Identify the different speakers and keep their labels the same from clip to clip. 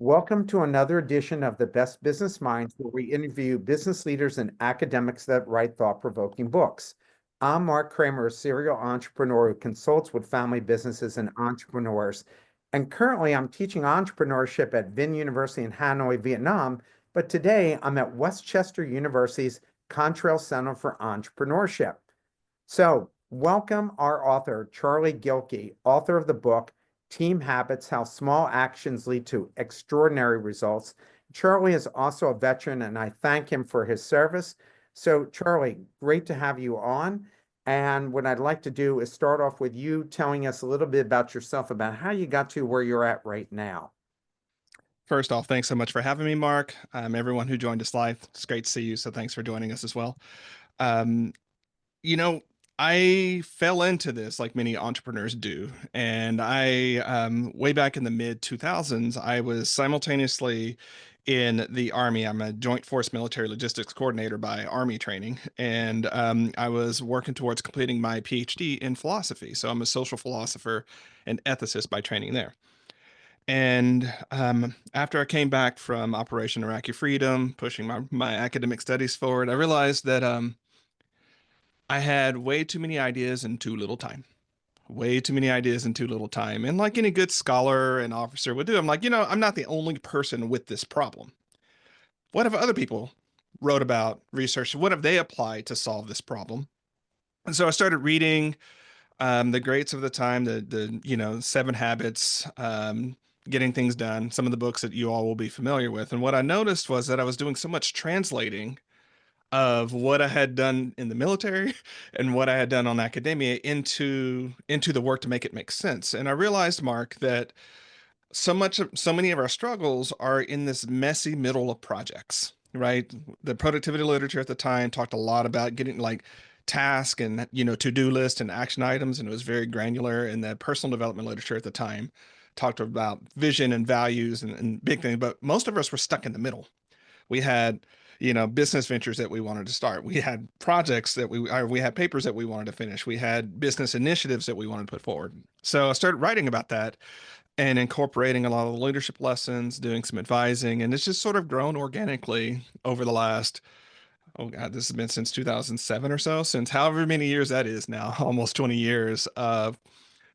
Speaker 1: Welcome to another edition of the Best Business Minds, where we interview business leaders and academics that write thought-provoking books. I'm Marc Kramer, a serial entrepreneur who consults with family businesses and entrepreneurs. And currently, I'm teaching entrepreneurship at Vinh University in Hanoi, Vietnam. But today, I'm at Westchester University's Contrail Center for Entrepreneurship. So, welcome our author, Charlie Gilkey, author of the book Team Habits: How Small Actions Lead to Extraordinary Results. Charlie is also a veteran, and I thank him for his service. So, Charlie, great to have you on. And what I'd like to do is start off with you telling us a little bit about yourself, about how you got to where you're at right now.
Speaker 2: First off, thanks so much for having me, Mark. Everyone who joined us live, it's great to see you. So thanks for joining us as well. Um, you know, I fell into this like many entrepreneurs do. And way back in the mid 2000s, I was simultaneously in the Army. I'm a Joint Force Military Logistics Coordinator by Army training. And I was working towards completing my PhD in philosophy. So I'm a social philosopher and ethicist by training there. And after I came back from Operation Iraqi Freedom, pushing my academic studies forward, I realized that I had way too many ideas and too little time. Way too many ideas and too little time. And like any good scholar and officer would do, I'm like, I'm not the only person with this problem. What have other people wrote about, researched? What have they applied to solve this problem? And so I started reading the greats of the time, the Seven Habits, Getting Things Done, some of the books that you all will be familiar with. And what I noticed was that I was doing so much translating of what I had done in the military and what I had done on academia into the work to make it make sense. And I realized, Mark, that so many of our struggles are in this messy middle of projects, right? The productivity literature at the time talked a lot about getting like task and to-do list and action items, and it was very granular. And the personal development literature at the time talked about vision and values and big things, but most of us were stuck in the middle. We had business ventures that we wanted to start. We had projects that we had papers that we wanted to finish. We had business initiatives that we wanted to put forward. So I started writing about that and incorporating a lot of the leadership lessons, doing some advising, and it's just sort of grown organically over the last, oh God, this has been since 2007 or so, since however many years that is now, almost 20 years of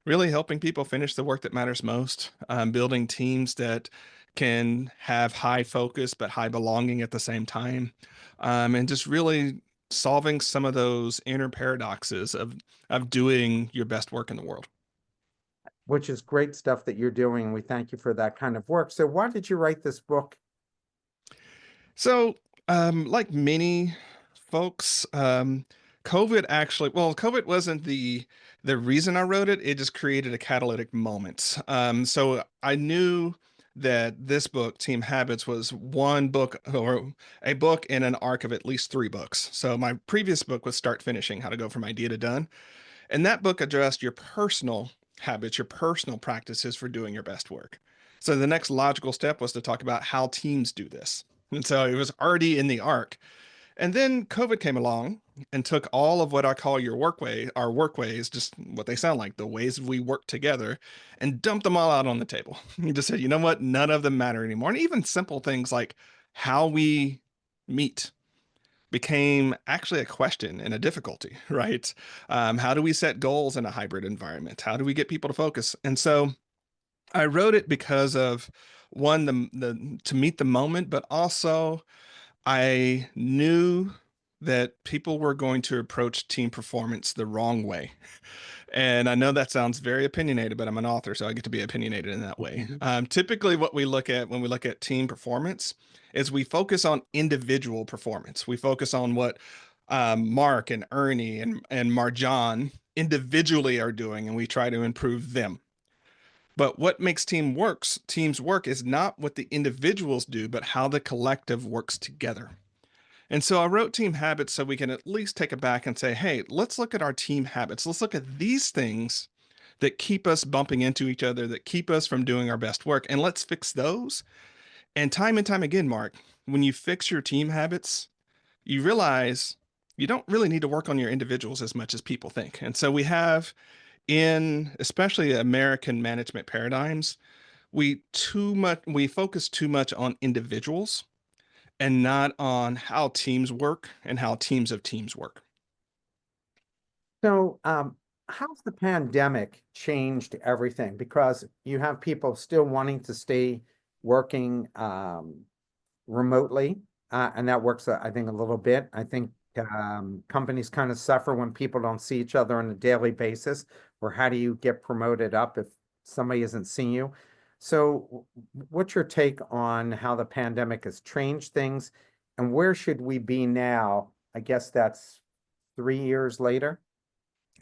Speaker 2: really helping people finish the work that matters most, building teams that can have high focus but high belonging at the same time, and just really solving some of those inner paradoxes of doing your best work in the world.
Speaker 1: Which is great stuff that you're doing. We thank you for that kind of work. So, why did you write this book?
Speaker 2: So, like many folks, COVID wasn't the reason I wrote it. It just created a catalytic moment. So I knew that this book, Team Habits, was one book or a book in an arc of at least three books. So my previous book was Start Finishing: How to Go From Idea to Done. And that book addressed your personal habits, your personal practices for doing your best work. So the next logical step was to talk about how teams do this. And so it was already in the arc. And then COVID came along and took all of what I call our work ways, just what they sound like, the ways we work together, and dumped them all out on the table. He just said, you know what? None of them matter anymore. And even simple things like how we meet became actually a question and a difficulty, right? How do we set goals in a hybrid environment? How do we get people to focus? And so I wrote it because of one, the to meet the moment, but also I knew that people were going to approach team performance the wrong way. And I know that sounds very opinionated, but I'm an author, so I get to be opinionated in that way. Typically, what we look at when we look at team performance is we focus on individual performance. We focus on what Mark and Ernie and Marjan individually are doing, and we try to improve them. But what makes teams work is not what the individuals do, but how the collective works together. And so I wrote Team Habits so we can at least take it back and say, hey, let's look at our team habits. Let's look at these things that keep us bumping into each other, that keep us from doing our best work, and let's fix those. And time again, Mark, when you fix your team habits, you realize you don't really need to work on your individuals as much as people think. And so we have, in especially American management paradigms, we focus too much on individuals and not on how teams work and how teams of teams work.
Speaker 1: So, how's the pandemic changed everything? Because you have people still wanting to stay working remotely, and that works, I think, a little bit. I think companies kind of suffer when people don't see each other on a daily basis, or how do you get promoted up if somebody isn't seeing you? So, what's your take on how the pandemic has changed things, and where should we be now? I guess that's 3 years later.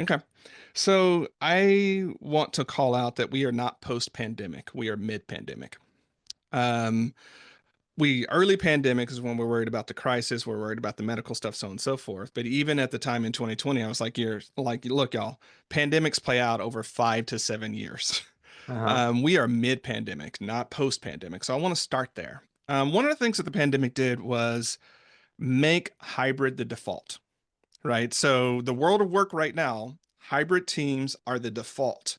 Speaker 2: Okay. So I want to call out that we are not post-pandemic. We are mid-pandemic. Um, we early pandemic is when we're worried about the crisis, we're worried about the medical stuff, so on and so forth. But even at the time in 2020, I was like, you're like, look, y'all, pandemics play out over 5 to 7 years.
Speaker 1: Uh-huh.
Speaker 2: We are mid-pandemic, not post-pandemic. So I want to start there. One of the things that the pandemic did was make hybrid the default, right? So the world of work right now, hybrid teams are the default,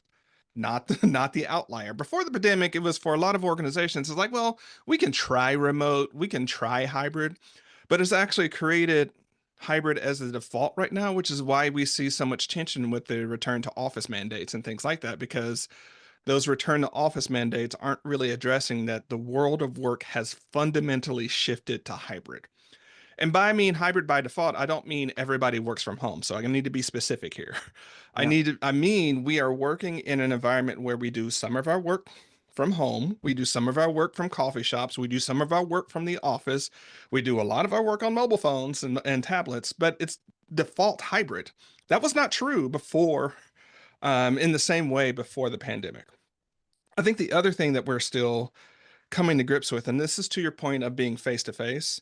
Speaker 2: not the outlier. Before the pandemic, it was for a lot of organizations, it's like, well, we can try remote, we can try hybrid, but it's actually created hybrid as the default right now, which is why we see so much tension with the return to office mandates and things like that, because those return to office mandates aren't really addressing that the world of work has fundamentally shifted to hybrid. And by I mean hybrid by default, I don't mean everybody works from home. So I need to be specific here.
Speaker 1: Yeah.
Speaker 2: I mean, we are working in an environment where we do some of our work from home. We do some of our work from coffee shops. We do some of our work from the office. We do a lot of our work on mobile phones and tablets, but it's default hybrid. That was not true before, in the same way before the pandemic. I think the other thing that we're still coming to grips with, and this is to your point of being face to face,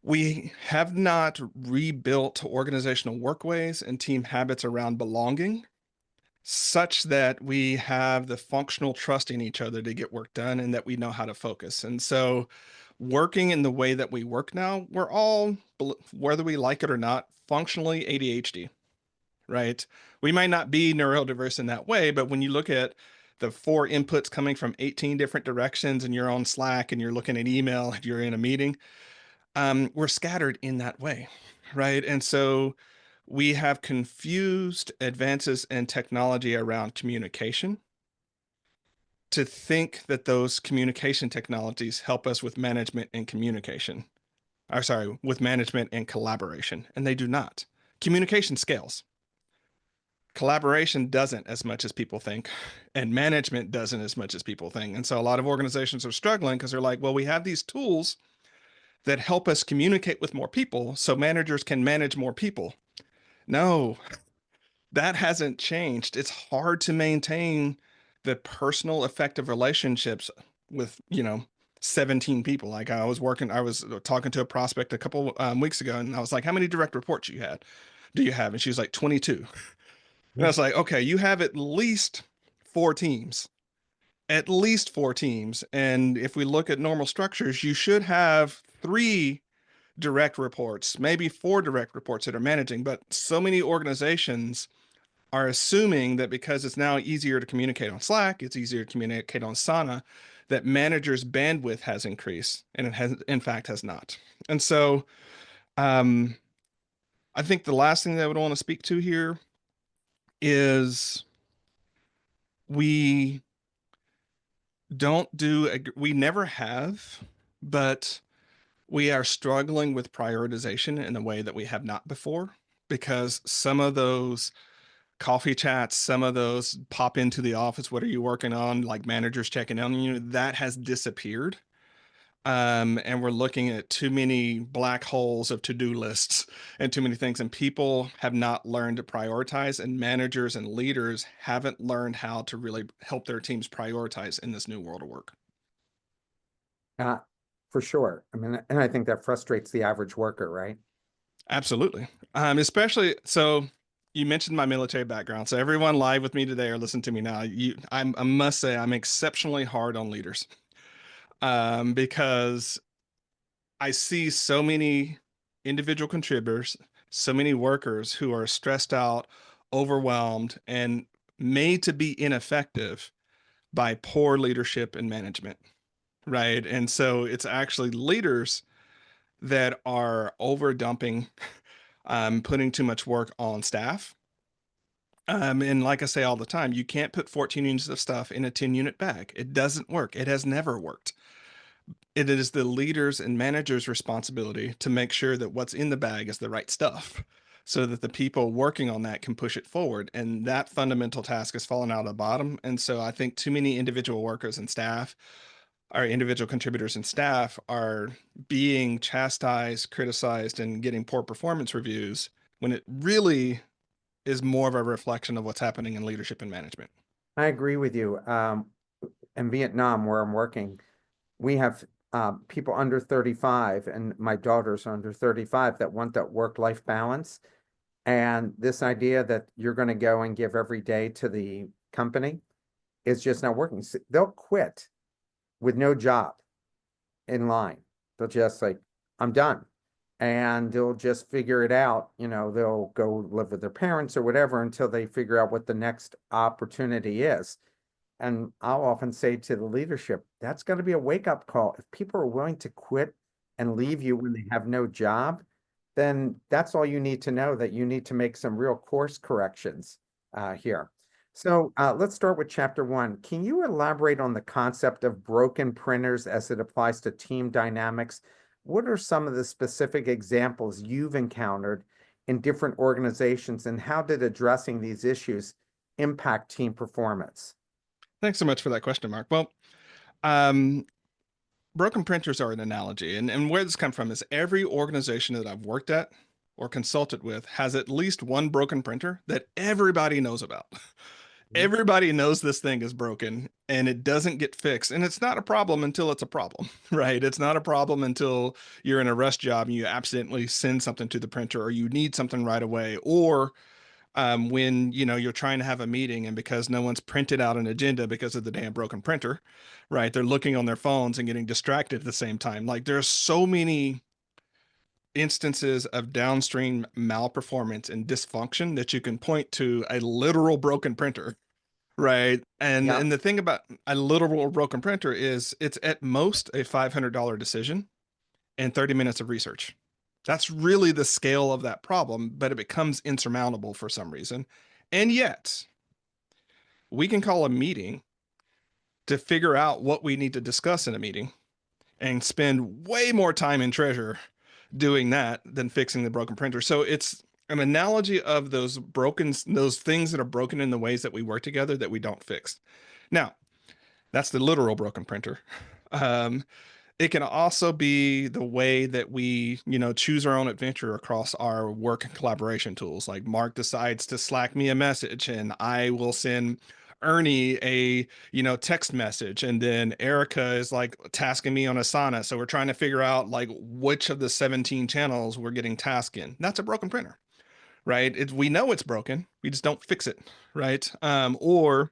Speaker 2: we have not rebuilt organizational workways and team habits around belonging such that we have the functional trust in each other to get work done and that we know how to focus. And so, working in the way that we work now, we're all, whether we like it or not, functionally ADHD, right? We might not be neurodiverse in that way, but when you look at the four inputs coming from 18 different directions and you're on Slack and you're looking at email, you're in a meeting, we're scattered in that way, right? And so we have confused advances in technology around communication to think that those communication technologies help us with management and communication, or sorry, with management and collaboration, and they do not. Communication scales. Collaboration doesn't as much as people think, and management doesn't as much as people think. And so a lot of organizations are struggling because they're like, well, we have these tools that help us communicate with more people so managers can manage more people. No, that hasn't changed. It's hard to maintain the personal effective relationships with, 17 people. Like I was talking to a prospect a couple weeks ago, and I was like, how many direct reports do you have? And she was like, 22. And I was like, okay, you have four teams, at least four teams. And if we look at normal structures, you should have three direct reports, maybe four direct reports that are managing. But so many organizations are assuming that because it's now easier to communicate on Slack, it's easier to communicate on Sana, that managers' bandwidth has increased, and it has, in fact, has not. And so, um, I think the last thing that I would want to speak to here is we we never have, but we are struggling with prioritization in a way that we have not before, because some of those coffee chats, some of those pop into the office, what are you working on? Like managers checking on you, that has disappeared. And we're looking at too many black holes of to-do lists and too many things. And people have not learned to prioritize, and managers and leaders haven't learned how to really help their teams prioritize in this new world of work.
Speaker 1: Uh, for sure. I mean, and I think that frustrates the average worker, right?
Speaker 2: Absolutely. Especially so you mentioned my military background. So everyone live with me today or listen to me now. I must say I'm exceptionally hard on leaders, because I see so many individual contributors, so many workers who are stressed out, overwhelmed, and made to be ineffective by poor leadership and management, right? And so it's actually leaders that are over dumping, putting too much work on staff. And like I say all the time, you can't put 14 units of stuff in a 10-unit bag. It doesn't work. It has never worked. It is the leaders and managers' responsibility to make sure that what's in the bag is the right stuff so that the people working on that can push it forward. And that fundamental task has fallen out of the bottom. And so I think too many individual workers and staff, our individual contributors and staff, are being chastised, criticized, and getting poor performance reviews when it really is more of a reflection of what's happening in leadership and management.
Speaker 1: I agree with you. In Vietnam, where I'm working, we have people under 35, and my daughters are under 35 that want that work-life balance. And this idea that you're going to go and give every day to the company is just not working. They'll quit with no job in line. They'll just like, I'm done. And they'll just figure it out. They'll go live with their parents or whatever until they figure out what the next opportunity is. And I'll often say to the leadership, that's got to be a wake-up call. If people are willing to quit and leave you when they have no job, then that's all you need to know, that you need to make some real course corrections here. So let's start with chapter 1. Can you elaborate on the concept of broken printers as it applies to team dynamics? What are some of the specific examples you've encountered in different organizations, and how did addressing these issues impact team performance?
Speaker 2: Thanks so much for that question, Mark. Well, um, broken printers are an analogy. And where this comes from is every organization that I've worked at or consulted with has at least one broken printer that everybody knows about. Everybody knows this thing is broken and it doesn't get fixed. And it's not a problem until it's a problem, right? It's not a problem until you're in a rush job and you accidentally send something to the printer, or you need something right away, or when you're trying to have a meeting and because no one's printed out an agenda because of the damn broken printer, right? They're looking on their phones and getting distracted at the same time. Like, there's so many instances of downstream malperformance and dysfunction that you can point to a literal broken printer, right? And
Speaker 1: Yeah.
Speaker 2: and the thing about a literal broken printer is it's at most a $500 decision and 30 minutes of research. That's really the scale of that problem, but it becomes insurmountable for some reason. And yet, we can call a meeting to figure out what we need to discuss in a meeting and spend way more time and treasure doing that than fixing the broken printer. So it's an analogy of those things that are broken in the ways that we work together that we don't fix. Now, that's the literal broken printer. Um, it can also be the way that we, choose our own adventure across our work and collaboration tools. Like, Mark decides to Slack me a message and I will send Ernie a, text message. And then Erica is like tasking me on Asana. So we're trying to figure out like which of the 17 channels we're getting tasked in. That's a broken printer, right? We know it's broken. We just don't fix it, right? Or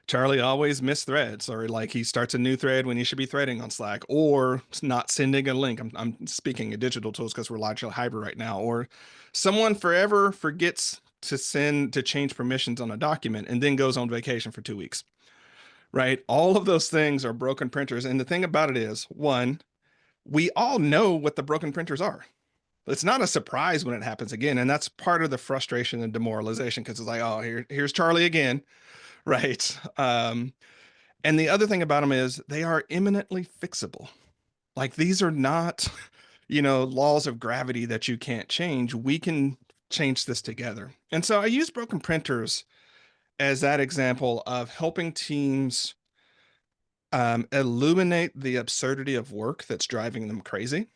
Speaker 2: Charlie always missed threads, or like he starts a new thread when he should be threading on Slack, or not sending a link. I'm speaking of digital tools because we're largely hybrid right now. Or someone forever forgets to change permissions on a document and then goes on vacation for 2 weeks, right? All of those things are broken printers. And the thing about it is, one, we all know what the broken printers are. It's not a surprise when it happens again. And that's part of the frustration and demoralization, because it's like, oh, here's Charlie again. Right. And the other thing about them is they are imminently fixable. Like, these are not, laws of gravity that you can't change. We can change this together. And so I use broken printers as that example of helping teams illuminate the absurdity of work that's driving them crazy,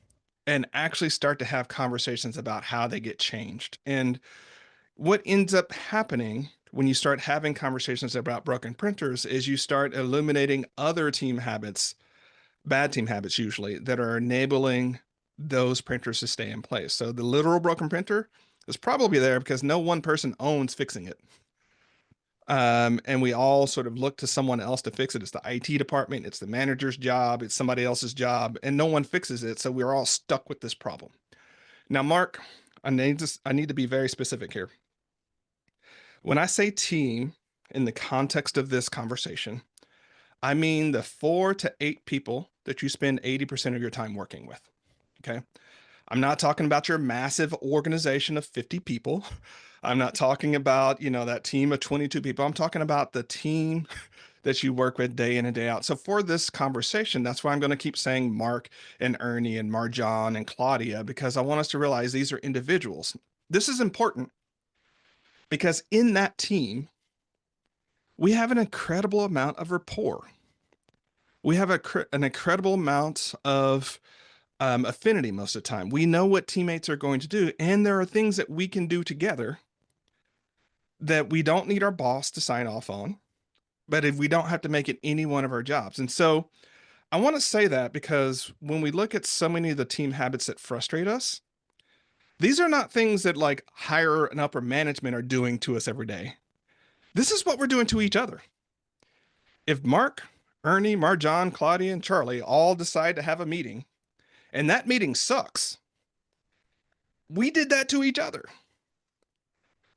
Speaker 2: and actually start to have conversations about how they get changed. And what ends up happening when you start having conversations about broken printers is you start illuminating other team habits, bad team habits usually, that are enabling those printers to stay in place. So the literal broken printer is probably there because no one person owns fixing it. And we all sort of look to someone else to fix it. It's the IT department, it's the manager's job, it's somebody else's job, and no one fixes it. So we're all stuck with this problem. Now, Mark, I need to be very specific here. When I say team, in the context of this conversation, I mean the 4 to 8 people that you spend 80% of your time working with. Okay. I'm not talking about your massive organization of 50 people. I'm not talking about, that team of 22 people. I'm talking about the team that you work with day in and day out. So for this conversation, that's why I'm going to keep saying Mark and Ernie and Marjan and Claudia, because I want us to realize these are individuals. This is important because in that team, we have an incredible amount of rapport. We have an incredible amount of affinity most of the time. We know what teammates are going to do, and there are things that we can do together that we don't need our boss to sign off on, but if we don't have to make it any one of our jobs. And so I want to say that because when we look at so many of the team habits that frustrate us, these are not things that like higher and upper management are doing to us every day. This is what we're doing to each other. If Mark, Ernie, Marjan, Claudia, and Charlie all decide to have a meeting and that meeting sucks, we did that to each other.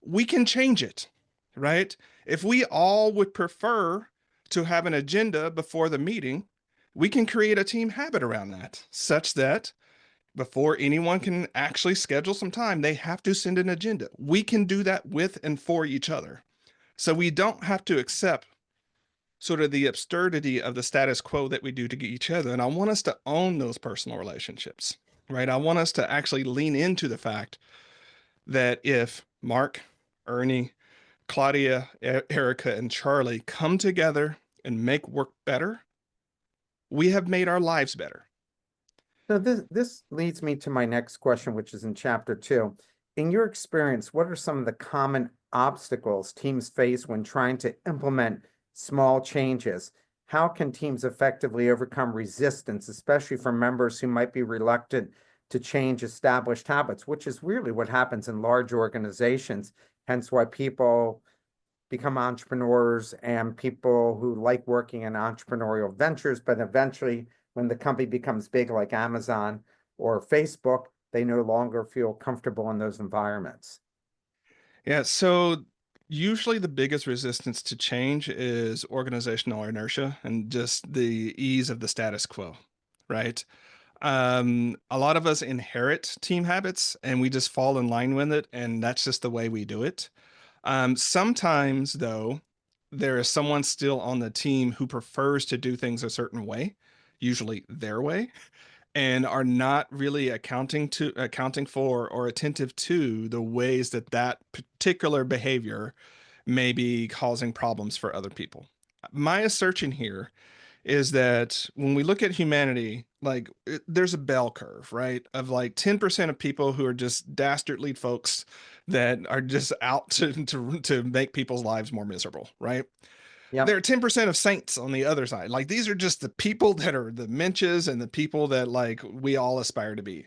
Speaker 2: We can change it, right? If we all would prefer to have an agenda before the meeting, we can create a team habit around that such that before anyone can actually schedule some time, they have to send an agenda. We can do that with and for each other. So we don't have to accept sort of the absurdity of the status quo that we do to each other. And I want us to own those personal relationships, right? I want us to actually lean into the fact that if Mark, Ernie, Claudia, Erica, and Charlie come together and make work better, we have made our lives better.
Speaker 1: So this leads me to my next question, which is in chapter 2. In your experience, what are some of the common obstacles teams face when trying to implement small changes? How can teams effectively overcome resistance, especially from members who might be reluctant to change established habits, which is really what happens in large organizations, hence why people become entrepreneurs and people who like working in entrepreneurial ventures, but eventually when the company becomes big like Amazon or Facebook, they no longer feel comfortable in those environments.
Speaker 2: Yeah, so usually the biggest resistance to change is organizational inertia and just the ease of the status quo, right? A lot of us inherit team habits and we just fall in line with it, and that's just the way we do it. Sometimes, though, there is someone still on the team who prefers to do things a certain way, usually their way, and are not really accounting for or attentive to the ways that that particular behavior may be causing problems for other people. My assertion here is that when we look at humanity, like there's a bell curve, right? Of like 10% of people who are just dastardly folks that are just out to make people's lives more miserable, right?
Speaker 1: Yep.
Speaker 2: There are 10% of saints on the other side. Like these are just the people that are the menches and the people that like we all aspire to be.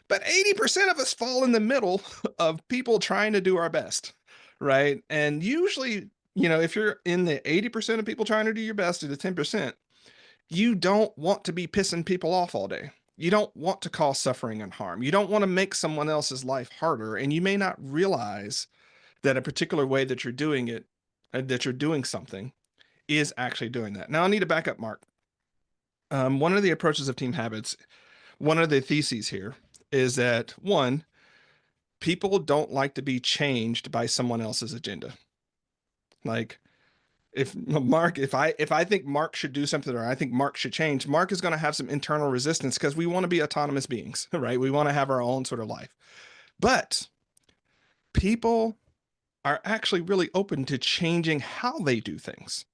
Speaker 2: But 80% of us fall in the middle of people trying to do our best, right? And usually, if you're in the 80% of people trying to do your best to the 10%, you don't want to be pissing people off all day. You don't want to cause suffering and harm. You don't want to make someone else's life harder. And you may not realize that a particular way that you're doing it, that you're doing something, is actually doing that. Now, I need to back up, Mark. One of the approaches of team habits, one of the theses here is that one, people don't like to be changed by someone else's agenda. Like, if I think Mark should do something or I think Mark should change, Mark is going to have some internal resistance because we want to be autonomous beings, right? We want to have our own sort of life. But people are actually really open to changing how they do things.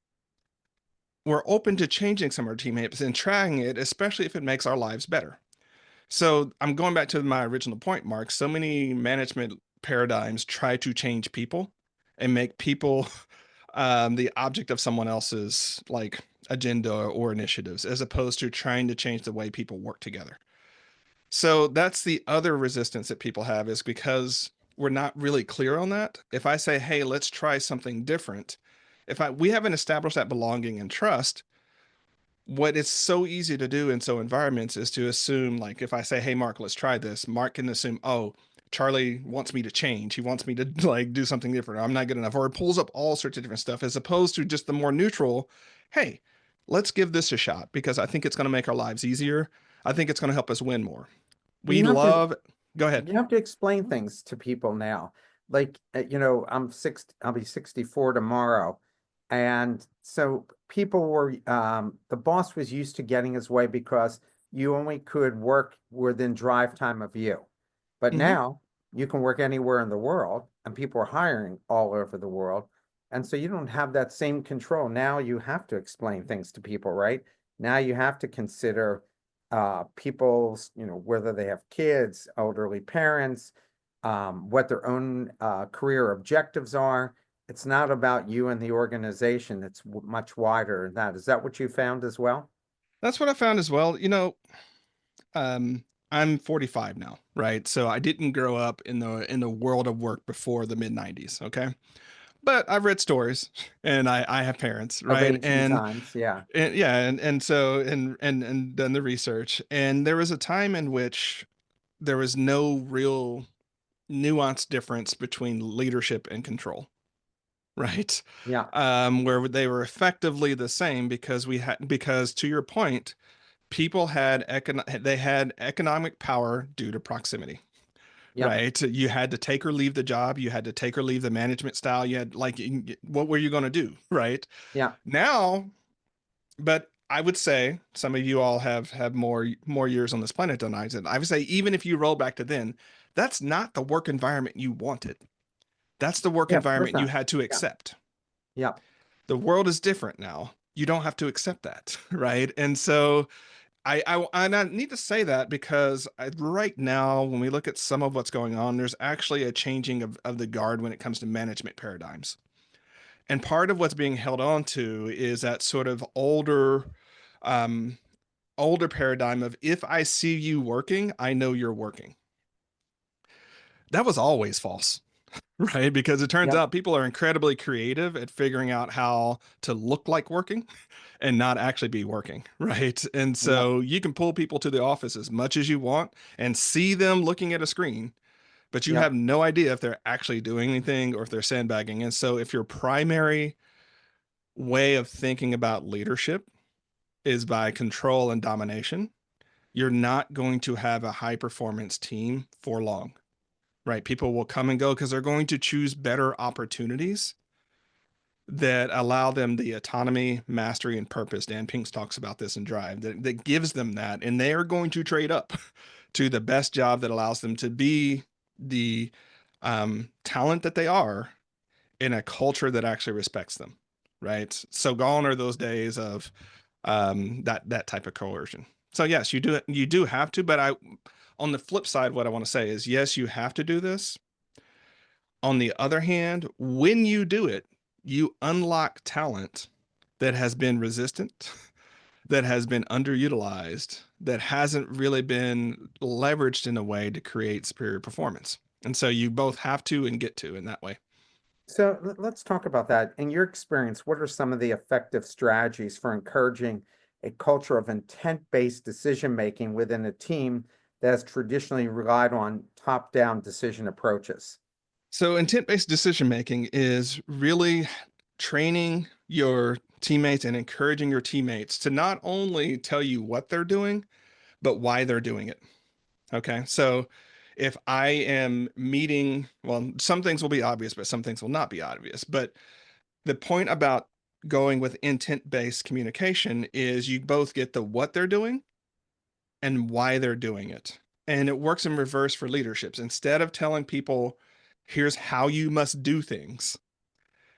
Speaker 2: We're open to changing some of our teammates and trying it, especially if it makes our lives better. So I'm going back to my original point, Mark. So many management paradigms try to change people and make people the object of someone else's like agenda or initiatives, as opposed to trying to change the way people work together. So that's the other resistance that people have, is because we're not really clear on that. If I say, hey, let's try something different, we haven't established that belonging and trust, what is so easy to do in so environments is to assume, like if I say, hey, Mark, let's try this, Mark can assume, oh, Charlie wants me to change. He wants me to like do something different. I'm not good enough. Or it pulls up all sorts of different stuff as opposed to just the more neutral, hey, let's give this a shot because I think it's going to make our lives easier. I think it's going to help us win more.
Speaker 1: Well,
Speaker 2: We love, go ahead.
Speaker 1: you have to explain things to people now. Like, I'll be 64 tomorrow. And so people were, the boss was used to getting his way because you only could work within drive time of you. But
Speaker 2: Hmm.
Speaker 1: now you can work anywhere in the world and people are hiring all over the world. And so you don't have that same control. Now you have to explain things to people, right? Now you have to consider people's, whether they have kids, elderly parents, what their own career objectives are. It's not about you and the organization. It's much wider than that. Is that what you found as well?
Speaker 2: That's what I found as well. I'm 45 now, right? So I didn't grow up in the world of work before the mid 90s, okay? But I've read stories and I have parents,
Speaker 1: Of
Speaker 2: right?
Speaker 1: ancient times, yeah.
Speaker 2: And yeah, and so and done the research. And there was a time in which there was no real nuanced difference between leadership and control, right?
Speaker 1: Yeah,
Speaker 2: Where they were effectively the same because to your point, people they had economic power due to proximity,
Speaker 1: yeah,
Speaker 2: right? You had to take or leave the job, you had to take or leave the management style, you had like what were you going to do, right?
Speaker 1: yeah,
Speaker 2: Now, but I would say some of you all have more years on this planet than I did. I would say even if you roll back to then, that's not the work environment you wanted. That's the work
Speaker 1: yeah, of course
Speaker 2: environment you
Speaker 1: not.
Speaker 2: had to
Speaker 1: Yeah,
Speaker 2: accept.
Speaker 1: yeah.
Speaker 2: The world is different now. You don't have to accept that, right? And so and I need to say that because right now, when we look at some of what's going on, there's actually a changing of the guard when it comes to management paradigms. And part of what's being held on to is that sort of um, older paradigm of if I see you working, I know you're working. That was always false, right? Because it turns
Speaker 1: Yep,
Speaker 2: out people are incredibly creative at figuring out how to look like working and not actually be working, right? And
Speaker 1: yep,
Speaker 2: so you can pull people to the office as much as you want and see them looking at a screen, but you have
Speaker 1: yep.
Speaker 2: no idea if they're actually doing anything or if they're sandbagging. And so if your primary way of thinking about leadership is by control and domination, you're not going to have a high performance team for long, right? People will come and go because they're going to choose better opportunities that allow them the autonomy, mastery, and purpose. Dan Pinks talks about this in Drive that gives them that. And they are going to trade up to the best job that allows them to be the talent that they are in a culture that actually respects them, right? So gone are those days of that type of coercion. So yes, you do have to, but on the flip side, what I want to say is yes, you have to do this. On the other hand, when you do it, you unlock talent that has been resistant, that has been underutilized, that hasn't really been leveraged in a way to create superior performance. And so you both have to and get to in that way.
Speaker 1: So let's talk about that. In your experience, what are some of the effective strategies for encouraging a culture of intent-based decision-making within a team that has traditionally relied on top-down decision approaches?
Speaker 2: So intent-based decision making is really training your teammates and encouraging your teammates to not only tell you what they're doing, but why they're doing it. Okay. So if I am meeting, well, some things will be obvious, but some things will not be obvious. But the point about going with intent-based communication is you both get the what they're doing and why they're doing it. And it works in reverse for leaderships. Instead of telling people, here's how you must do things,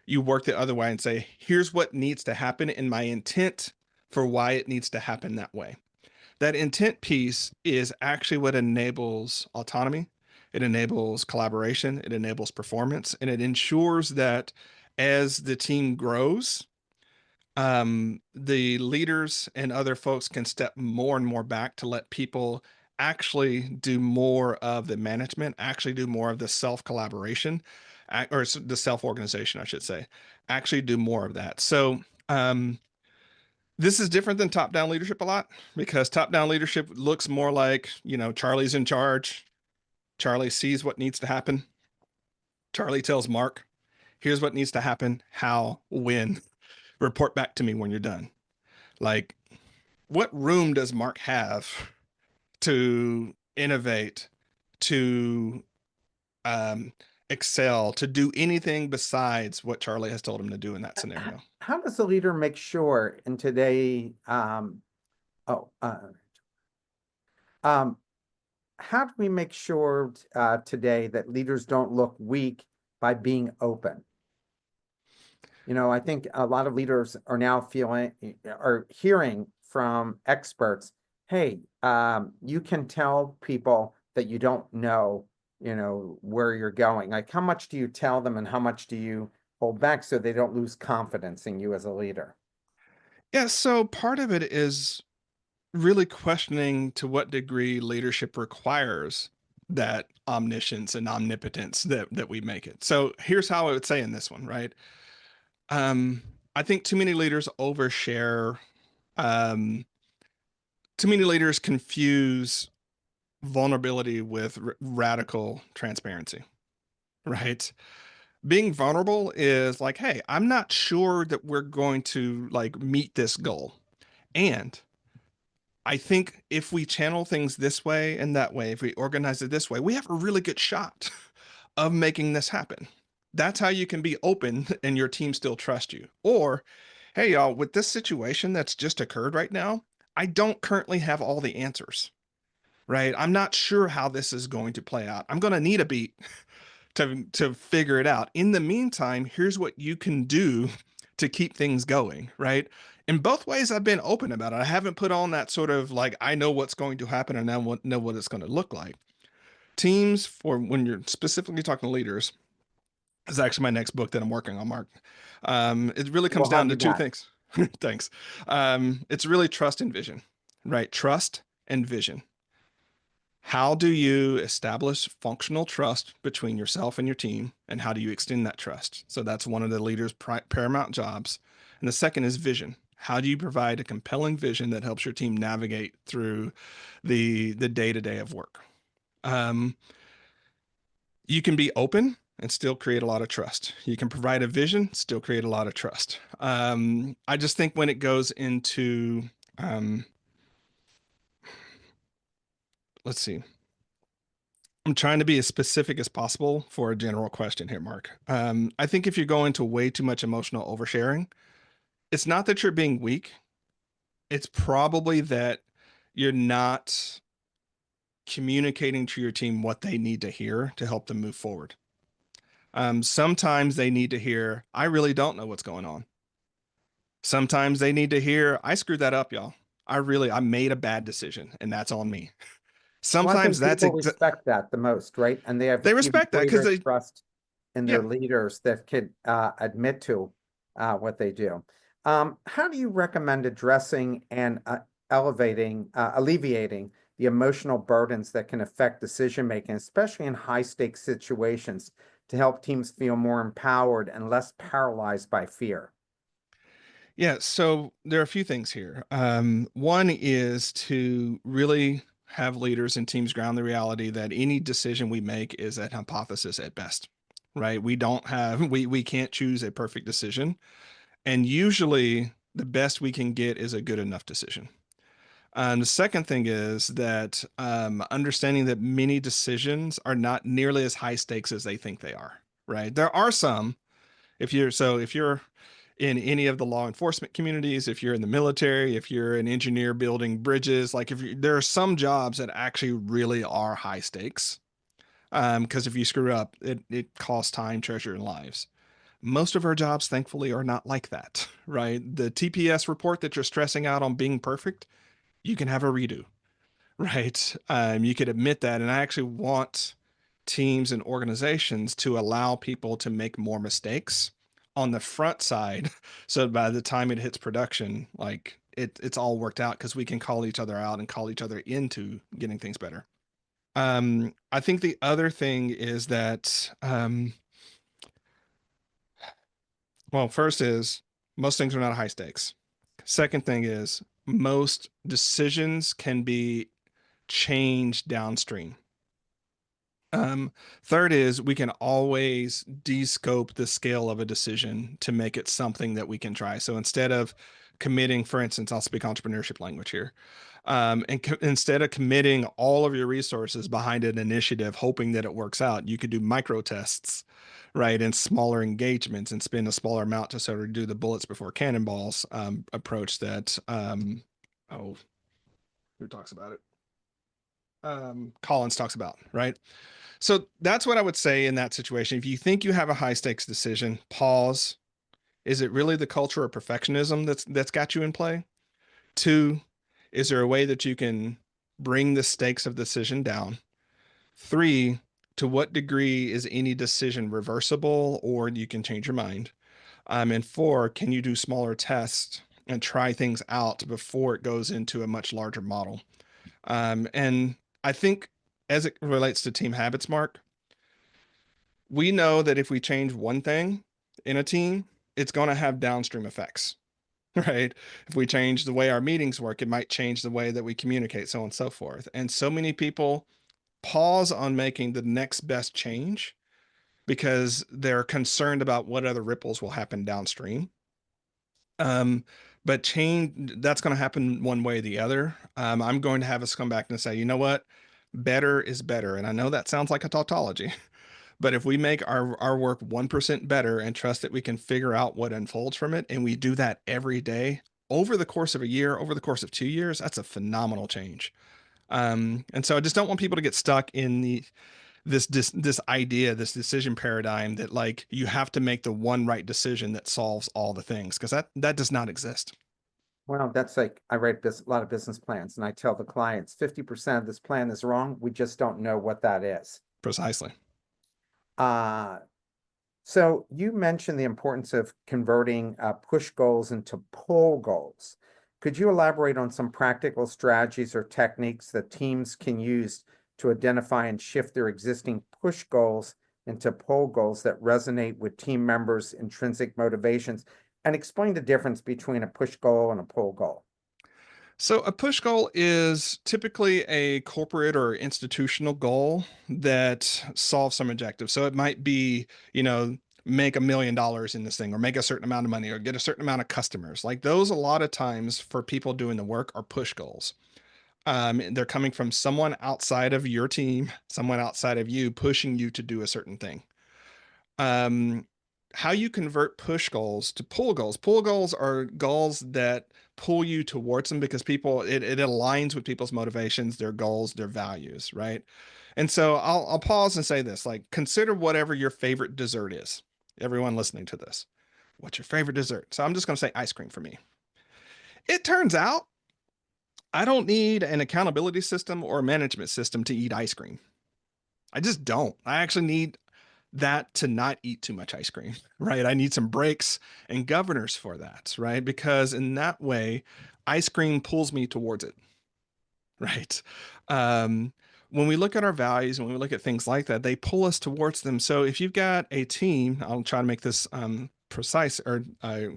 Speaker 2: you work the other way and say, here's what needs to happen and my intent for why it needs to happen that way. That intent piece is actually what enables autonomy. It enables collaboration. It enables performance. And it ensures that as the team grows, the leaders and other folks can step more and more back to let people actually do more of the management, actually do more of the self collaboration, or the self organization, I should say, actually do more of that. So, this is different than top down leadership a lot because top down leadership looks more like, Charlie's in charge. Charlie sees what needs to happen. Charlie tells Marc, here's what needs to happen, how, when. Report back to me when you're done. Like, what room does Marc have to innovate, to um, excel, to do anything besides what Charlie has told him to do in that scenario?
Speaker 1: How does the leader make sure in today, oh, um, how do we make sure today that leaders don't look weak by being open? I think a lot of leaders are now are hearing from experts, hey, you can tell people that you don't know, where you're going. Like, how much do you tell them and how much do you hold back so they don't lose confidence in you as a leader?
Speaker 2: Yeah, so part of it is really questioning to what degree leadership requires that omniscience and omnipotence that we make it. So here's how I would say in this one, right? Um, I think too many leaders overshare. Um, Too many leaders confuse vulnerability with radical transparency, right? Being vulnerable is like, hey, I'm not sure that we're going to like meet this goal. And I think if we channel things this way and that way, if we organize it this way, we have a really good shot of making this happen. That's how you can be open and your team still trust you. Or, hey, y'all, with this situation that's just occurred right now, I don't currently have all the answers, right? I'm not sure how this is going to play out. I'm going to need a beat to figure it out. In the meantime, here's what you can do to keep things going, right? In both ways, I've been open about it. I haven't put on that sort of like, I know what's going to happen and I know what it's going to look like. Teams, for when you're specifically talking to leaders, is actually my next book that I'm working on, Marc. It really comes
Speaker 1: We'll
Speaker 2: down
Speaker 1: have
Speaker 2: to
Speaker 1: you
Speaker 2: two
Speaker 1: back.
Speaker 2: things. Thanks. It's really trust and vision, right? Trust and vision. How do you establish functional trust between yourself and your team, and how do you extend that trust? So that's one of the leader's paramount jobs. And the second is vision. How do you provide a compelling vision that helps your team navigate through the day-to-day of work? Um, you can be open and still create a lot of trust. You can provide a vision, still create a lot of trust. I just think when it goes into, um, let's see, I'm trying to be as specific as possible for a general question here, Marc. I think if you're going to way too much emotional oversharing, it's not that you're being weak. It's probably that you're not communicating to your team what they need to hear to help them move forward. Sometimes they need to hear, I really don't know what's going on. Sometimes they need to hear, I screwed that up, y'all. I made a bad decision and that's on me.
Speaker 1: Well, I
Speaker 2: Sometimes
Speaker 1: think
Speaker 2: that's
Speaker 1: people respect that the most, right? And they have
Speaker 2: they
Speaker 1: even
Speaker 2: respect that because
Speaker 1: greater
Speaker 2: they,
Speaker 1: trust in their
Speaker 2: yeah.
Speaker 1: leaders that could admit to what they do. How do you recommend addressing and alleviating the emotional burdens that can affect decision making, especially in high stakes situations, to help teams feel more empowered and less paralyzed by fear?
Speaker 2: Yeah, so there are a few things here. One is to really have leaders and teams ground the reality that any decision we make is an hypothesis at best, right? We can't choose a perfect decision, and usually the best we can get is a good enough decision. The second thing is that understanding that many decisions are not nearly as high stakes as they think they are, right? There are some. If you're in any of the law enforcement communities, if you're in the military, if you're an engineer building bridges, like there are some jobs that actually really are high stakes. Because if you screw up, it costs time, treasure, and lives. Most of our jobs, thankfully, are not like that, right? The TPS report that you're stressing out on being perfect, you can have a redo, right? You could admit that. And I actually want teams and organizations to allow people to make more mistakes on the front side. So by the time it hits production, like it's all worked out because we can call each other out and call each other into getting things better. I think the other thing is that, well, first is most things are not high stakes. Second thing is most decisions can be changed downstream. Third is we can always de-scope the scale of a decision to make it something that we can try. So instead of committing, for instance, I'll speak entrepreneurship language here. Instead of committing all of your resources behind an initiative, hoping that it works out, you could do micro tests, right, and smaller engagements and spend a smaller amount to sort of do the bullets before cannonballs approach that. Oh, who talks about it? Collins talks about, right? So that's what I would say in that situation. If you think you have a high stakes decision, pause. Is it really the culture of perfectionism that's got you in play? Two, is there a way that you can bring the stakes of decision down? Three, to what degree is any decision reversible or you can change your mind? And four, can you do smaller tests and try things out before it goes into a much larger model? And I think as it relates to team habits, Mark, we know that if we change one thing in a team, it's going to have downstream effects, right? If we change the way our meetings work, it might change the way that we communicate, so on and so forth. And so many people pause on making the next best change because they're concerned about what other ripples will happen downstream. Um, but change that's going to happen one way or the other. I'm going to have us come back and say, you know what? Better is better. And I know that sounds like a tautology, but if we make our work 1% better and trust that we can figure out what unfolds from it, and we do that every day over the course of a year, over the course of 2 years, that's a phenomenal change. And so I just don't want people to get stuck in this idea, this decision paradigm that like you have to make the one right decision that solves all the things, because that does not exist.
Speaker 1: Well, that's like I write a lot of business plans and I tell the clients 50% of this plan is wrong. We just don't know what that is.
Speaker 2: Precisely.
Speaker 1: Uh, so you mentioned the importance of converting push goals into pull goals. Could you elaborate on some practical strategies or techniques that teams can use to identify and shift their existing push goals into pull goals that resonate with team members' intrinsic motivations, and explain the difference between a push goal and a pull goal?
Speaker 2: So a push goal is typically a corporate or institutional goal that solves some objective. So it might be, make $1 million in this thing or make a certain amount of money or get a certain amount of customers. Like those, a lot of times for people doing the work are push goals. They're coming from someone outside of your team, someone outside of you pushing you to do a certain thing. um, how you convert push goals to pull goals. Pull goals are goals that pull you towards them because it aligns with people's motivations, their goals, their values, right? And so I'll pause and say this, like consider whatever your favorite dessert is. Everyone listening to this, what's your favorite dessert? So I'm just going to say ice cream for me. It turns out I don't need an accountability system or a management system to eat ice cream. I just don't. I actually need that to not eat too much ice cream, right? I need some breaks and governors for that, right? Because in that way, ice cream pulls me towards it, right? Um, when we look at our values and when we look at things like that, they pull us towards them. So if you've got a team, I'll try to make this precise or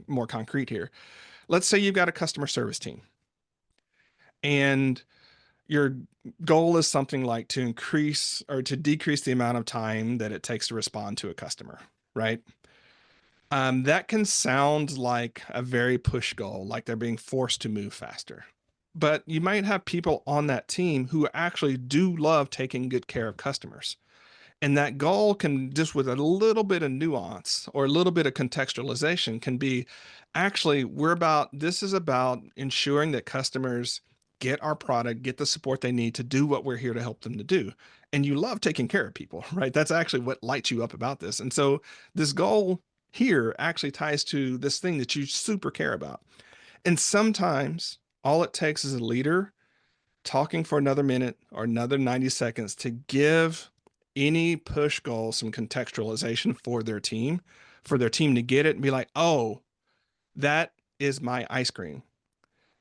Speaker 2: more concrete here. Let's say you've got a customer service team and your goal is something like to increase or to decrease the amount of time that it takes to respond to a customer, right? That can sound like a very push goal, like they're being forced to move faster. But you might have people on that team who actually do love taking good care of customers. And that goal can just with a little bit of nuance or a little bit of contextualization can be actually this is about ensuring that customers get our product, get the support they need to do what we're here to help them to do. And you love taking care of people, right? That's actually what lights you up about this. And so this goal here actually ties to this thing that you super care about. And sometimes all it takes is a leader talking for another minute or another 90 seconds to give any push goal some contextualization for their team to get it and be like, oh, that is my ice cream.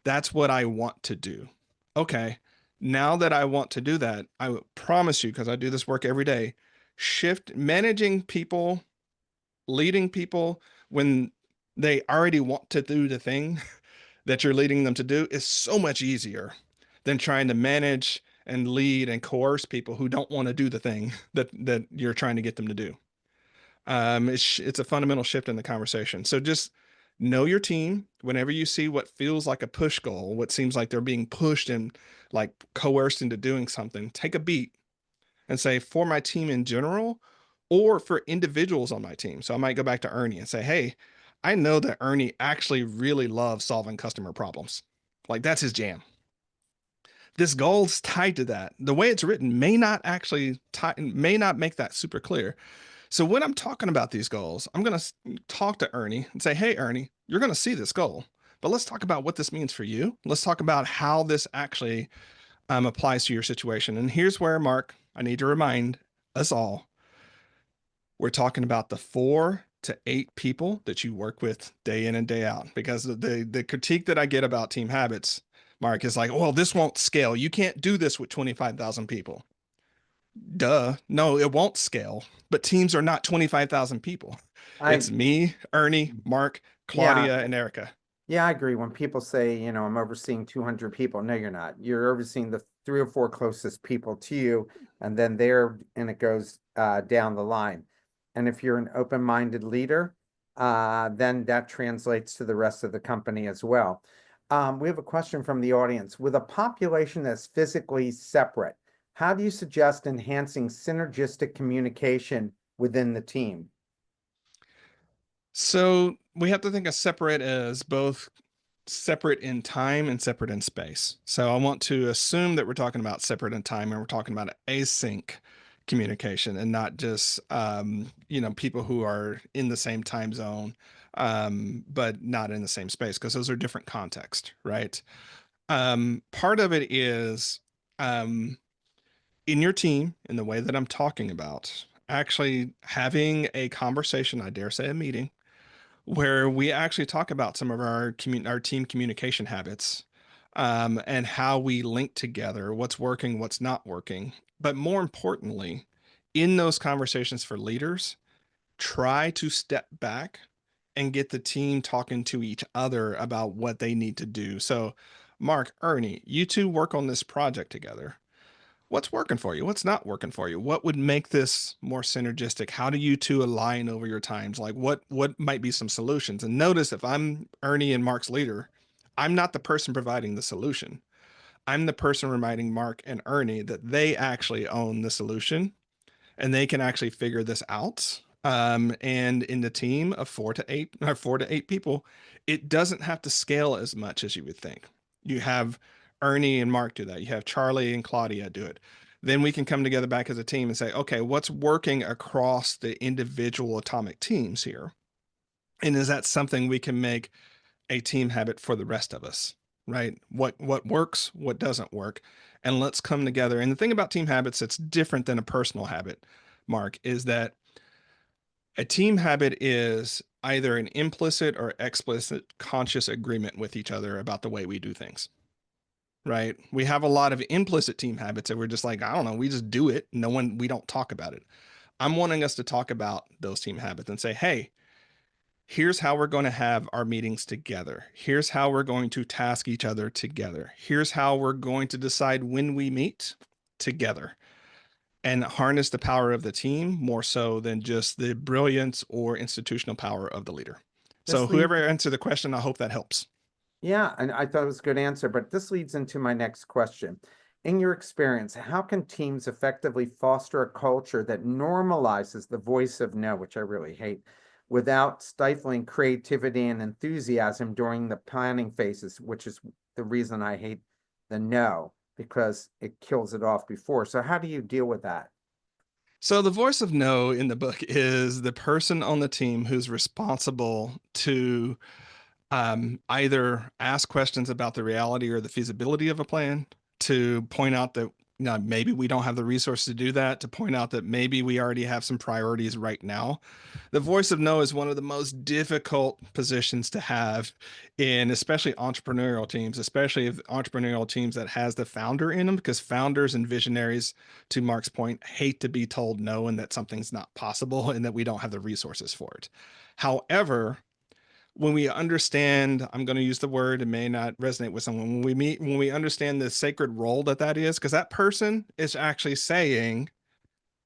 Speaker 2: That's what I want to do. Okay. Now that I want to do that, I promise you, because I do this work every day, shift managing people, leading people when they already want to do the thing that you're leading them to do is so much easier than trying to manage and lead and coerce people who don't want to do the thing that you're trying to get them to do. It's a fundamental shift in the conversation. So just know your team. Whenever you see what feels like a push goal, what seems like they're being pushed and like coerced into doing something, take a beat and say, for my team in general, or for individuals on my team. So I might go back to Ernie and say, hey, I know that Ernie actually really loves solving customer problems. Like that's his jam. This goal's tied to that. The way it's written may not make that super clear. So when I'm talking about these goals, I'm going to talk to Ernie and say, hey, Ernie, you're going to see this goal, but let's talk about what this means for you. Let's talk about how this actually applies to your situation. And here's where, Mark, I need to remind us all, we're talking about the 4 to 8 people that you work with day in and day out, because the critique that I get about team habits, Mark, is like, well, this won't scale. You can't do this with 25,000 people. Duh. No, it won't scale, but teams are not 25,000 people.
Speaker 1: I,
Speaker 2: It's me, Ernie, Mark,
Speaker 1: yeah,
Speaker 2: Claudia, and Erica.
Speaker 1: yeah, I agree. When people say, I'm overseeing 200 people, no, you're not. You're overseeing the 3 or 4 closest people to you, and then and it goes down the line. And if you're an open-minded leader, then that translates to the rest of the company as well. We have a question from the audience. With a population that's physically separate, how do you suggest enhancing synergistic communication within the team?
Speaker 2: So we have to think of separate as both separate in time and separate in space. So I want to assume that we're talking about separate in time and we're talking about async communication and not just people who are in the same time zone but not in the same space, because those are different contexts, right? Part of it is um, in your team, in the way that I'm talking about, actually having a conversation, I dare say a meeting, where we actually talk about some of our team communication habits, and how we link together, what's working, what's not working. But more importantly, in those conversations for leaders, try to step back and get the team talking to each other about what they need to do. So, Mark, Ernie, you two work on this project together. What's working for you? What's not working for you? What would make this more synergistic? How do you two align over your times? Like what might be some solutions? And notice, if I'm Ernie and Mark's leader, I'm not the person providing the solution. I'm the person reminding Mark and Ernie that they actually own the solution and they can actually figure this out. And in the team of 4 to 8 people, it doesn't have to scale as much as you would think. You have Ernie and Mark do that. You have Charlie and Claudia do it. Then we can come together back as a team and say, okay, what's working across the individual atomic teams here? And is that something we can make a team habit for the rest of us? Right? What works, what doesn't work, and let's come together. And the thing about team habits that's different than a personal habit, Mark, is that a team habit is either an implicit or explicit conscious agreement with each other about the way we do things, right? We have a lot of implicit team habits that we're just like, I don't know, we just do it. We don't talk about it. I'm wanting us to talk about those team habits and say, hey, here's how we're going to have our meetings together. Here's how we're going to task each other together. Here's how we're going to decide when we meet together, and harness the power of the team more so than just the brilliance or institutional power of the leader. So
Speaker 1: This leads
Speaker 2: whoever answered the question, I hope that helps.
Speaker 1: Yeah, and I thought it was a good answer, but this leads into my next question. In your experience, how can teams effectively foster a culture that normalizes the voice of no, which I really hate, without stifling creativity and enthusiasm during the planning phases, which is the reason I hate the no, because it kills it off before. So how do you deal with that?
Speaker 2: So the voice of no in the book is the person on the team who's responsible to either ask questions about the reality or the feasibility of a plan, to point out that maybe we don't have the resources to do that, to point out that maybe we already have some priorities right now. The voice of no is one of the most difficult positions to have in especially entrepreneurial teams, especially if entrepreneurial teams that has the founder in them, because founders and visionaries, to Mark's point, hate to be told no and that something's not possible and that we don't have the resources for it. However, when we understand, I'm going to use the word, it may not resonate with someone. When we understand the sacred role that is, because that person is actually saying,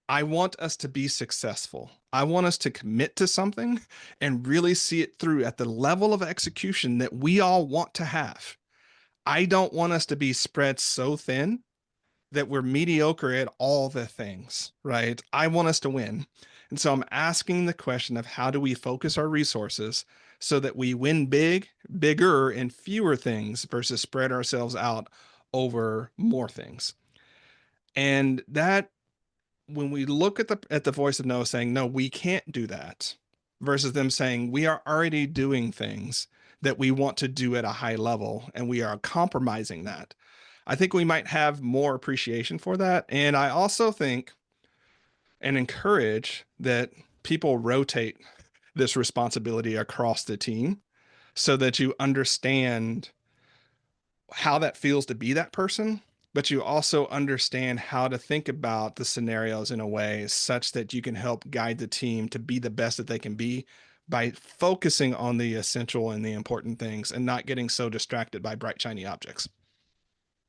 Speaker 2: I want us to be successful. I want us to commit to something and really see it through at the level of execution that we all want to have. I don't want us to be spread so thin that we're mediocre at all the things, right? I want us to win. And so I'm asking the question of how do we focus our resources so that we win bigger, and fewer things versus spread ourselves out over more things. And that, when we look at the voice of no saying, no, we can't do that, versus them saying, we are already doing things that we want to do at a high level and we are compromising that, I think we might have more appreciation for that. And I also think and encourage that people rotate this responsibility across the team so that you understand how that feels to be that person, but you also understand how to think about the scenarios in a way such that you can help guide the team to be the best that they can be by focusing on the essential and the important things and not getting so distracted by bright, shiny objects.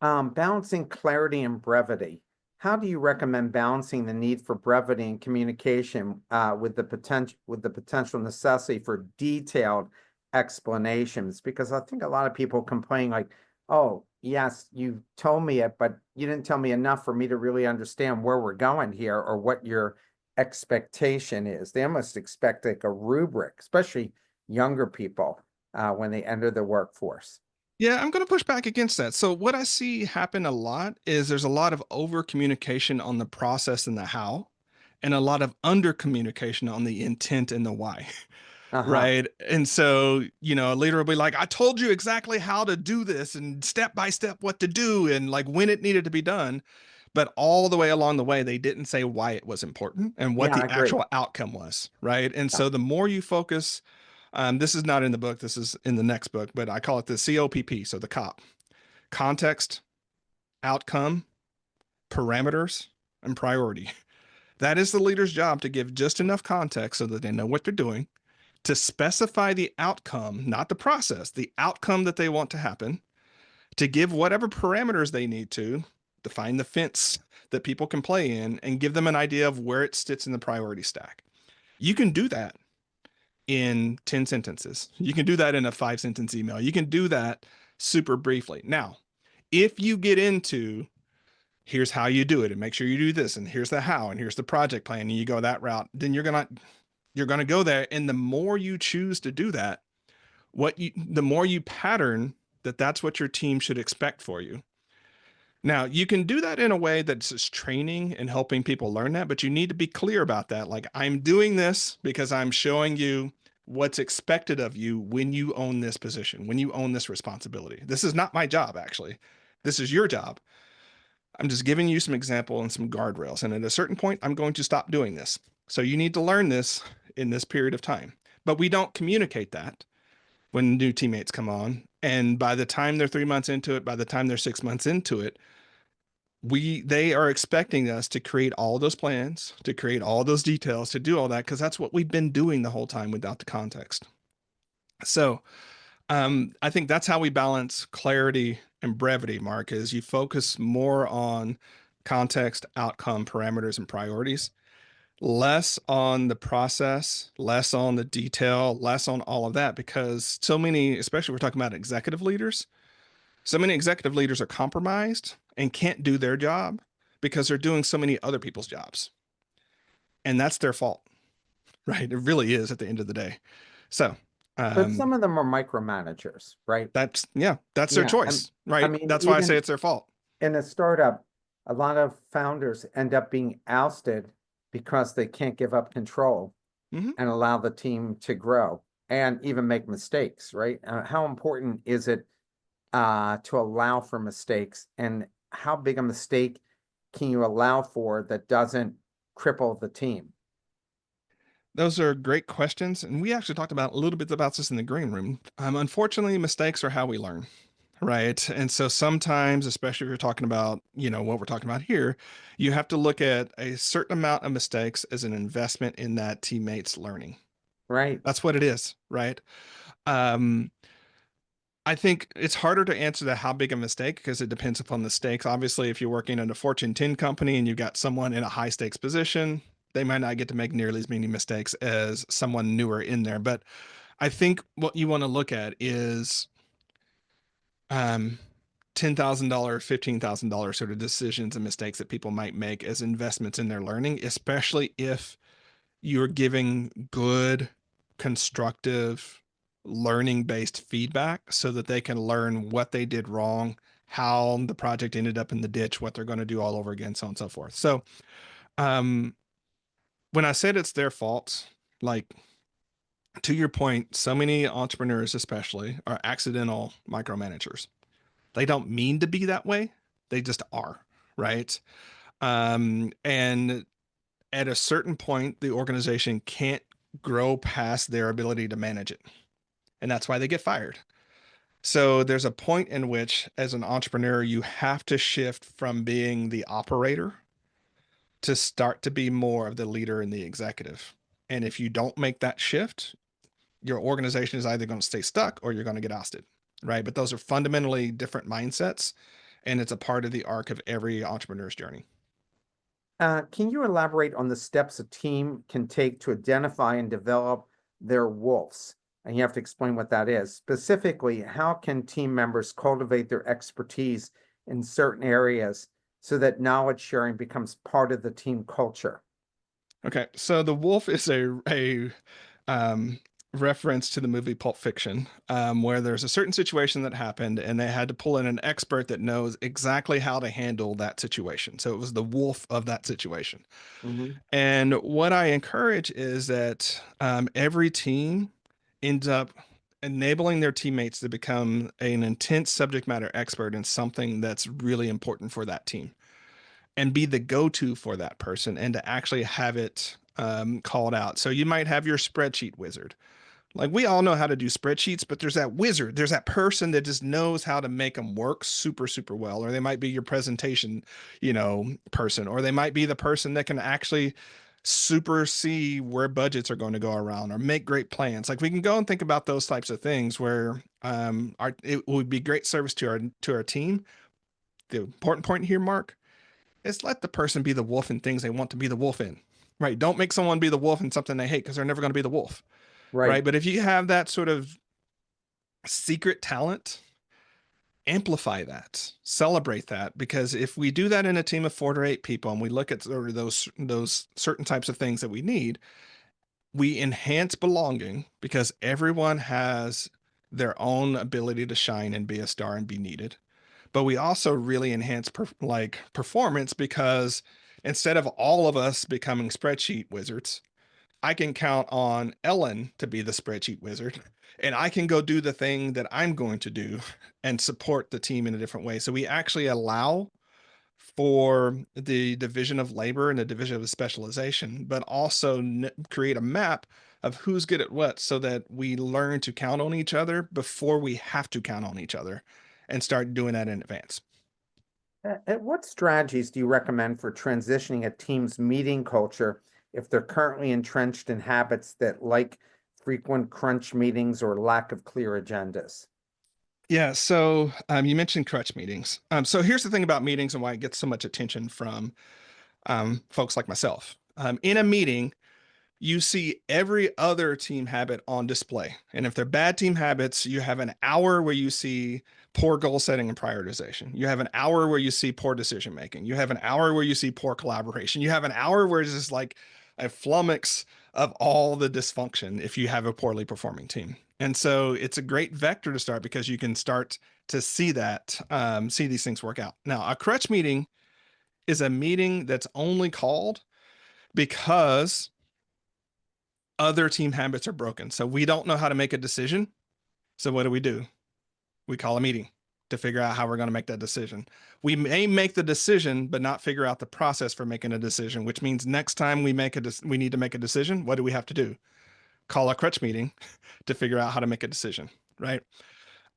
Speaker 1: Balancing clarity and brevity. How do you recommend balancing the need for brevity and communication with the potential necessity for detailed explanations? Because I think a lot of people complain like, oh, yes, you told me it, but you didn't tell me enough for me to really understand where we're going here or what your expectation is. They almost expect like a rubric, especially younger people when they enter the workforce.
Speaker 2: Yeah, I'm going to push back against that. So, what I see happen a lot is there's a lot of over communication on the process and the how, and a lot of under communication on the intent and the why.
Speaker 1: Uh-huh.
Speaker 2: Right. And so, a leader will be like, I told you exactly how to do this and step by step what to do and like when it needed to be done. But all the way along the way, they didn't say why it was important and what
Speaker 1: Yeah, I
Speaker 2: the
Speaker 1: agree.
Speaker 2: actual outcome was. Right. And
Speaker 1: Yeah.
Speaker 2: so the more you focus, this is not in the book, this is in the next book, but I call it the COPP. So the COP: context, outcome, parameters, and priority. That is the leader's job, to give just enough context so that they know what they're doing, to specify the outcome, not the process, the outcome that they want to happen, to give whatever parameters they need to define the fence that people can play in, and give them an idea of where it sits in the priority stack. You can do that in 10 sentences. You can do that in a 5 sentence email. You can do that super briefly. Now, if you get into here's how you do it and make sure you do this and here's the how and here's the project plan and you go that route, then you're going to go there. And the more you choose to do that, the more you pattern that's what your team should expect for you. Now, you can do that in a way that's just training and helping people learn that, but you need to be clear about that. Like, I'm doing this because I'm showing you what's expected of you when you own this position, when you own this responsibility. This is not my job, actually. This is your job. I'm just giving you some example and some guardrails. And at a certain point, I'm going to stop doing this. So you need to learn this in this period of time. But we don't communicate that when new teammates come on. And by the time they're 3 months into it, by the time they're 6 months into it, they are expecting us to create all those plans, to create all those details, to do all that, because that's what we've been doing the whole time without the context. So I think that's how we balance clarity and brevity, Mark, is you focus more on context, outcome, parameters, and priorities, less on the process, less on the detail, less on all of that, because so many, especially we're talking about executive leaders, so many executive leaders are compromised and can't do their job because they're doing so many other people's jobs. And that's their fault, right? It really is at the end of the day. So,
Speaker 1: But some
Speaker 2: um,
Speaker 1: of them are micromanagers, right?
Speaker 2: that's their
Speaker 1: Yeah.
Speaker 2: choice,
Speaker 1: I
Speaker 2: right?
Speaker 1: mean,
Speaker 2: That's why I say
Speaker 1: even
Speaker 2: it's their fault.
Speaker 1: in a startup, a lot of founders end up being ousted because they can't give up control
Speaker 2: Hmm.
Speaker 1: and allow the team to grow and even make mistakes, right? How important is it to allow for mistakes, and how big a mistake can you allow for that doesn't cripple the team?
Speaker 2: Those are great questions. And we actually talked about a little bit about this in the green room. Unfortunately, mistakes are how we learn. Right. And so sometimes, especially if you're talking about, what we're talking about here, you have to look at a certain amount of mistakes as an investment in that teammate's learning.
Speaker 1: Right.
Speaker 2: That's what it is. Right. Um, I think it's harder to answer the how big a mistake because it depends upon the stakes. Obviously, if you're working in a Fortune 10 company and you've got someone in a high stakes position, they might not get to make nearly as many mistakes as someone newer in there. But I think what you want to look at is um, $10,000, $15,000 sort of decisions and mistakes that people might make as investments in their learning, especially if you're giving good, constructive, learning based feedback so that they can learn what they did wrong, how the project ended up in the ditch, what they're going to do all over again, so on and so forth. So, um, when I said it's their fault, like to your point, so many entrepreneurs, especially, are accidental micromanagers. They don't mean to be that way, they just are, right? And at a certain point, the organization can't grow past their ability to manage it. And that's why they get fired. So there's a point in which, as an entrepreneur, you have to shift from being the operator to start to be more of the leader and the executive. And if you don't make that shift, your organization is either going to stay stuck or you're going to get ousted, right? But those are fundamentally different mindsets. And it's a part of the arc of every entrepreneur's journey.
Speaker 1: Can you elaborate on the steps a team can take to identify and develop their wolves? And you have to explain what that is. Specifically, how can team members cultivate their expertise in certain areas so that knowledge sharing becomes part of the team culture?
Speaker 2: Okay, so the wolf is a um, reference to the movie Pulp Fiction, where there's a certain situation that happened, and they had to pull in an expert that knows exactly how to handle that situation. So it was the wolf of that situation.
Speaker 1: Mhm.
Speaker 2: And what I encourage is that every team ends up enabling their teammates to become an intense subject matter expert in something that's really important for that team and be the go-to for that person and to actually have it called out. So you might have your spreadsheet wizard. Like we all know how to do spreadsheets, but there's that wizard, there's that person that just knows how to make them work super, super well. Or they might be your presentation, person, or they might be the person that can actually super see where budgets are going to go around or make great plans. Like we can go and think about those types of things where it would be great service to our team. The important point here, Mark, is let the person be the wolf in things they want to be the wolf in. Right. Don't make someone be the wolf in something they hate because they're never going to be the wolf.
Speaker 1: Right.
Speaker 2: Right. But if you have that sort of secret talent, amplify that, celebrate that. Because if we do that in a team of 4 to 8 people and we look at sort of those certain types of things that we need, we enhance belonging because everyone has their own ability to shine and be a star and be needed. But we also really enhance performance because instead of all of us becoming spreadsheet wizards, I can count on Ellen to be the spreadsheet wizard and I can go do the thing that I'm going to do and support the team in a different way. So we actually allow for the division of labor and the division of specialization, but also create a map of who's good at what so that we learn to count on each other before we have to count on each other and start doing that in advance.
Speaker 1: What strategies do you recommend for transitioning a team's meeting culture if they're currently entrenched in habits that like frequent crunch meetings or lack of clear agendas?
Speaker 2: Yeah, so you mentioned crutch meetings. So here's the thing about meetings and why it gets so much attention from folks like myself. In a meeting, you see every other team habit on display. And if they're bad team habits, you have an hour where you see poor goal setting and prioritization. You have an hour where you see poor decision making. You have an hour where you see poor collaboration. You have an hour where it's just like a flummox of all the dysfunction if you have a poorly performing team. And so it's a great vector to start because you can start to see that, see these things work out. Now, a crutch meeting is a meeting that's only called because other team habits are broken. So we don't know how to make a decision. So what do? We call a meeting to figure out how we're going to make that decision. We may make the decision, but not figure out the process for making a decision, which means next time we we need to make a decision. What do we have to do? Call a crutch meeting to figure out how to make a decision, right?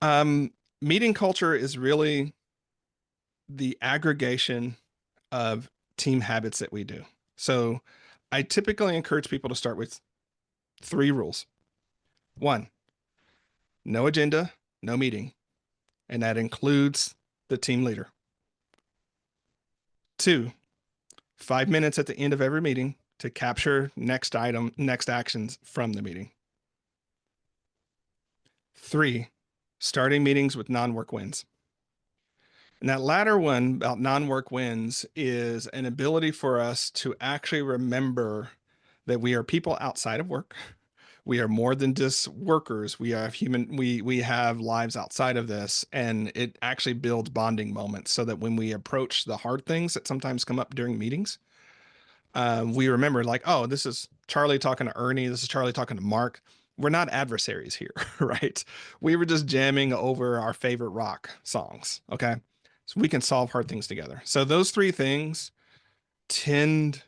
Speaker 2: Um, Meeting culture is really the aggregation of team habits that we do. So I typically encourage people to start with 3 rules. One, No agenda, no meeting. And that includes the team leader. 2, 5 minutes at the end of every meeting to capture next item, next actions from the meeting. 3, starting meetings with non-work wins. And that latter one about non-work wins is an ability for us to actually remember that we are people outside of work. We are more than just workers. We are human. We have lives outside of this, and it actually builds bonding moments so that when we approach the hard things that sometimes come up during meetings, we remember like, oh, this is Charlie talking to Ernie. This is Charlie talking to Mark. We're not adversaries here, right? We were just jamming over our favorite rock songs. Okay. So we can solve hard things together. So those 3 things tend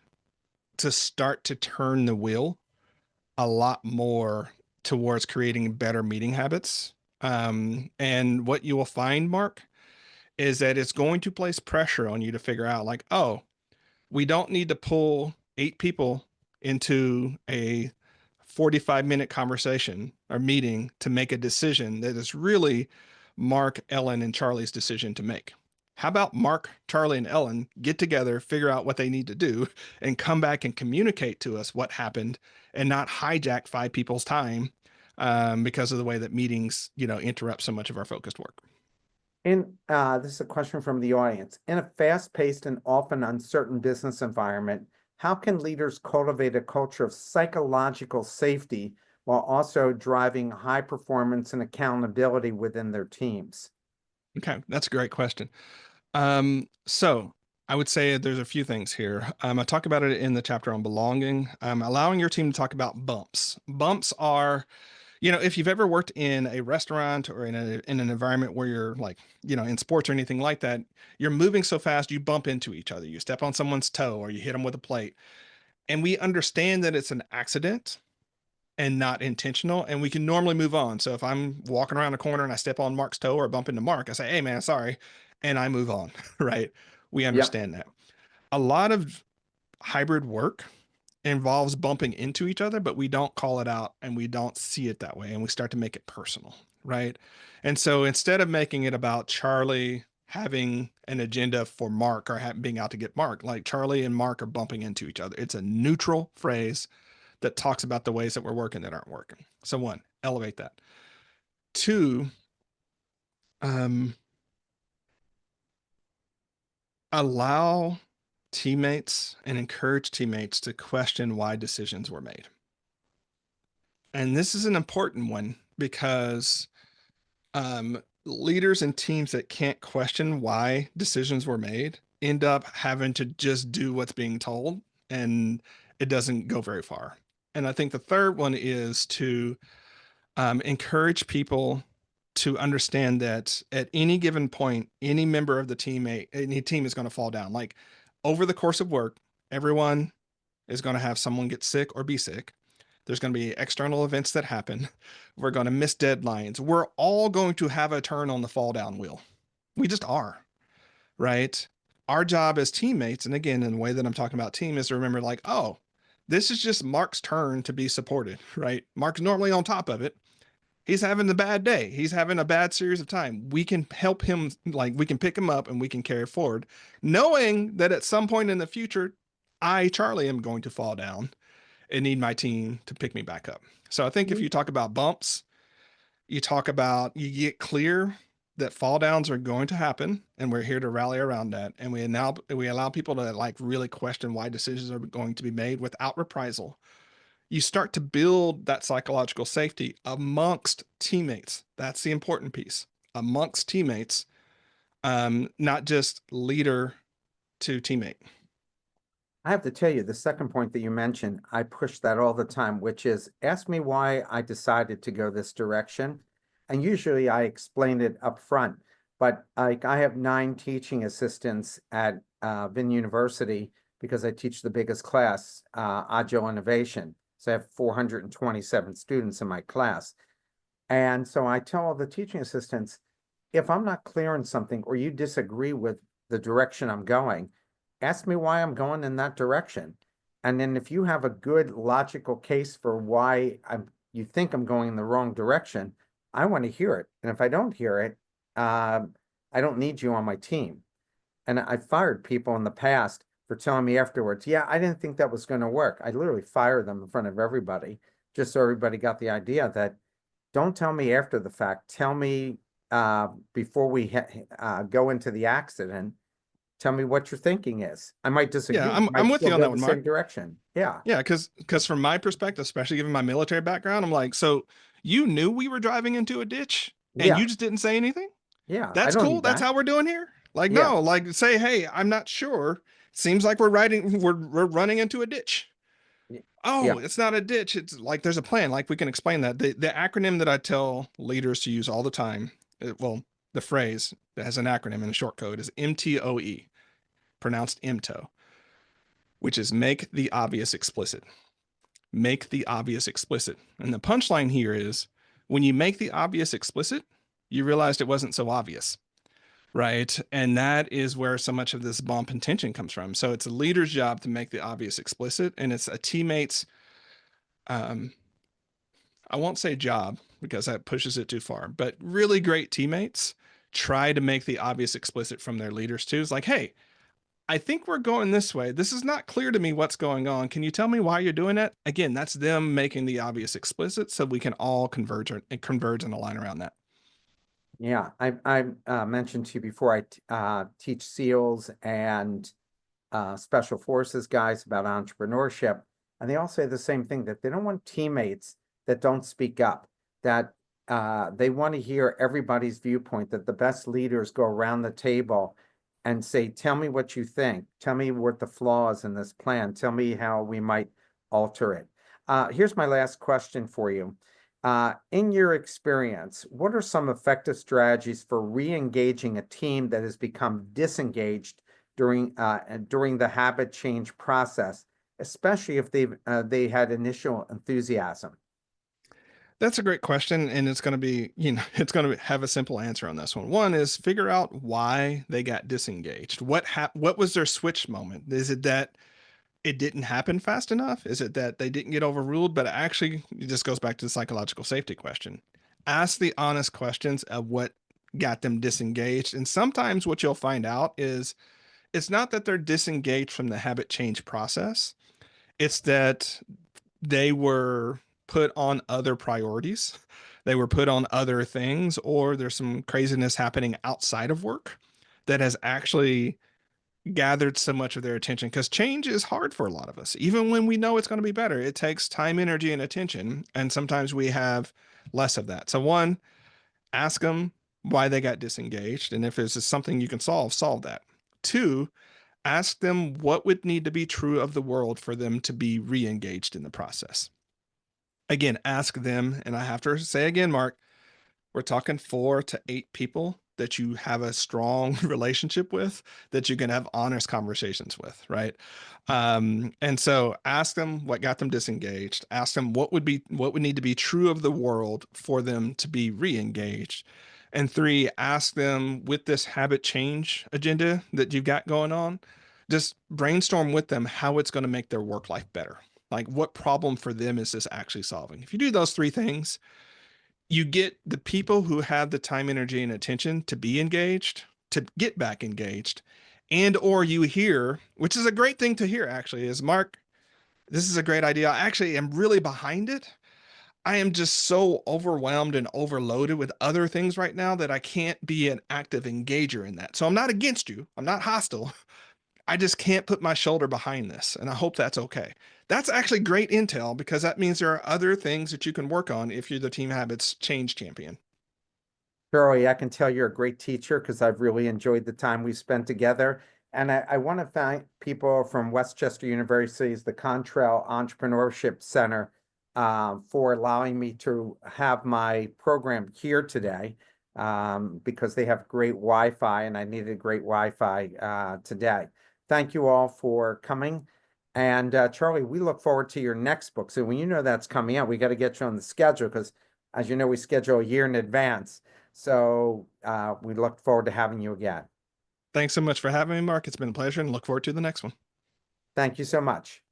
Speaker 2: to start to turn the wheel a lot more towards creating better meeting habits. And what you will find, Mark, is that it's going to place pressure on you to figure out like, oh, we don't need to pull 8 people into a 45-minute conversation or meeting to make a decision that is really Mark, Ellen, and Charlie's decision to make. How about Mark, Charlie, and Ellen get together, figure out what they need to do, and come back and communicate to us what happened and not hijack 5 people's time because of the way that meetings, interrupt so much of our focused work.
Speaker 1: This is a question from the audience. In a fast-paced and often uncertain business environment, how can leaders cultivate a culture of psychological safety while also driving high performance and accountability within their teams?
Speaker 2: Okay, that's a great question. So I would say there's a few things here. I talk about it in the chapter on belonging. Allowing your team to talk about bumps. Bumps are, if you've ever worked in a restaurant or in an environment where you're like, in sports or anything like that, you're moving so fast, you bump into each other. You step on someone's toe or you hit them with a plate. And we understand that it's an accident and not intentional, and we can normally move on. So if I'm walking around a corner and I step on Mark's toe or bump into Mark, I say, hey man, sorry, and I move on, right? We
Speaker 1: Yep.
Speaker 2: understand that. A lot of hybrid work involves bumping into each other, but we don't call it out and we don't see it that way, and we start to make it personal, right? And so instead of making it about Charlie having an agenda for Mark or being out to get Mark, like Charlie and Mark are bumping into each other. It's a neutral phrase that talks about the ways that we're working that aren't working. So 1, elevate that. 2, allow teammates and encourage teammates to question why decisions were made. And this is an important one because leaders and teams that can't question why decisions were made end up having to just do what's being told, and it doesn't go very far. And I think the third one is to encourage people to understand that at any given point, any member of the teammate, any team is going to fall down. Like over the course of work, everyone is going to have someone get sick or be sick. There's going to be external events that happen. We're going to miss deadlines. We're all going to have a turn on the fall down wheel. We just are, right? Our job as teammates, and again, in the way that I'm talking about team, is to remember like, oh, this is just Mark's turn to be supported, right? Mark's normally on top of it. He's having a bad day. He's having a bad series of time. We can help him, like we can pick him up and we can carry forward, knowing that at some point in the future, I, Charlie, am going to fall down and need my team to pick me back up. So I think if you talk about bumps, you get clear that fall downs are going to happen, and we're here to rally around that. And we allow people to like really question why decisions are going to be made without reprisal. You start to build that psychological safety amongst teammates. That's the important piece. Amongst teammates, not just leader to teammate.
Speaker 1: I have to tell you, the second point that you mentioned, I push that all the time, which is ask me why I decided to go this direction. And usually I explain it up front, but I have 9 teaching assistants at Vin University because I teach the biggest class, Agile Innovation. So I have 427 students in my class. And so I tell all the teaching assistants, if I'm not clear on something or you disagree with the direction I'm going, ask me why I'm going in that direction. And then if you have a good logical case for why you think I'm going in the wrong direction, I want to hear it. And if I don't hear it, I don't need you on my team. And I fired people in the past for telling me afterwards, yeah, I didn't think that was going to work. I literally fired them in front of everybody, just so everybody got the idea that don't tell me after the fact. Tell me before we go into the accident. Tell me what your thinking is. I might
Speaker 2: Yeah,
Speaker 1: disagree.
Speaker 2: I'm
Speaker 1: You
Speaker 2: I'm
Speaker 1: might
Speaker 2: with
Speaker 1: still
Speaker 2: you on
Speaker 1: go
Speaker 2: that
Speaker 1: the
Speaker 2: one,
Speaker 1: same
Speaker 2: Mark.
Speaker 1: direction. Yeah.
Speaker 2: Yeah, because from my perspective, especially given my military background, I'm like, so you knew we were driving into a ditch and
Speaker 1: Yeah.
Speaker 2: you just didn't say anything?
Speaker 1: Yeah. I
Speaker 2: That's
Speaker 1: don't
Speaker 2: cool.
Speaker 1: need
Speaker 2: That's
Speaker 1: that.
Speaker 2: how we're doing here. Like,
Speaker 1: Yeah.
Speaker 2: no, like say, hey, I'm not sure. Seems like we're running into a ditch.
Speaker 1: y- Yeah.
Speaker 2: Oh, it's not a ditch. It's like there's a plan. Like we can explain that. The acronym that I tell leaders to use all the time, well, the phrase that has an acronym and a short code is MTOE, pronounced MTO, which is make the obvious explicit. Make the obvious explicit. And the punchline here is when you make the obvious explicit, you realized it wasn't so obvious, right? And that is where so much of this bump and tension comes from. So it's a leader's job to make the obvious explicit, and it's a teammate's, um, I won't say job because that pushes it too far, but really great teammates try to make the obvious explicit from their leaders too. It's like, hey, I think we're going this way. This is not clear to me what's going on. Can you tell me why you're doing that? Again, that's them making the obvious explicit so we can all converge and align around that.
Speaker 1: Yeah. I mentioned to you before, I teach SEALs and special forces guys about entrepreneurship. And they all say the same thing, that they don't want teammates that don't speak up, that they want to hear everybody's viewpoint, that the best leaders go around the table and say, tell me what you think. Tell me what the flaws in this plan. Tell me how we might alter it. Here's my last question for you. In your experience, what are some effective strategies for re-engaging a team that has become disengaged during the habit change process, especially if they had initial enthusiasm?
Speaker 2: That's a great question. And it's going to be, it's going to have a simple answer on this one. One is figure out why they got disengaged. What was their switch moment? Is it that it didn't happen fast enough? Is it that they didn't get overruled? But actually, it just goes back to the psychological safety question. Ask the honest questions of what got them disengaged. And sometimes what you'll find out is it's not that they're disengaged from the habit change process, it's that they were put on other priorities. They were put on other things, or there's some craziness happening outside of work that has actually gathered so much of their attention because change is hard for a lot of us. Even when we know it's going to be better, it takes time, energy, and attention. And sometimes we have less of that. So, one, ask them why they got disengaged. And if there's something you can solve that. Two, ask them what would need to be true of the world for them to be re engaged in the process. Again, ask them. And I have to say again, Mark, we're talking 4 to 8 people that you have a strong relationship with, that you can have honest conversations with, right? And so ask them what got them disengaged. Ask them what would need to be true of the world for them to be re-engaged. And 3, ask them with this habit change agenda that you've got going on, just brainstorm with them how it's going to make their work life better. Like what problem for them is this actually solving? If you do those 3 things, you get the people who have the time, energy, and attention to be engaged, to get back engaged, and or you hear, which is a great thing to hear actually, is Mark, this is a great idea. I actually am really behind it. I am just so overwhelmed and overloaded with other things right now that I can't be an active engager in that. So I'm not against you. I'm not hostile. I just can't put my shoulder behind this. And I hope that's okay. That's actually great intel because that means there are other things that you can work on if you're the team habits change champion.
Speaker 1: Charlie, I can tell you're a great teacher because I've really enjoyed the time we spent together. And I want to thank people from Westchester University's the Contrail Entrepreneurship Center for allowing me to have my program here today because they have great Wi-Fi and I needed great Wi-Fi today. Thank you all for coming. And Charlie, we look forward to your next book. So when you know that's coming out, we got to get you on the schedule because, as you know, we schedule a year in advance. So we look forward to having you again.
Speaker 2: Thanks so much for having me, Mark. It's been a pleasure and look forward to the next one.
Speaker 1: Thank you so much.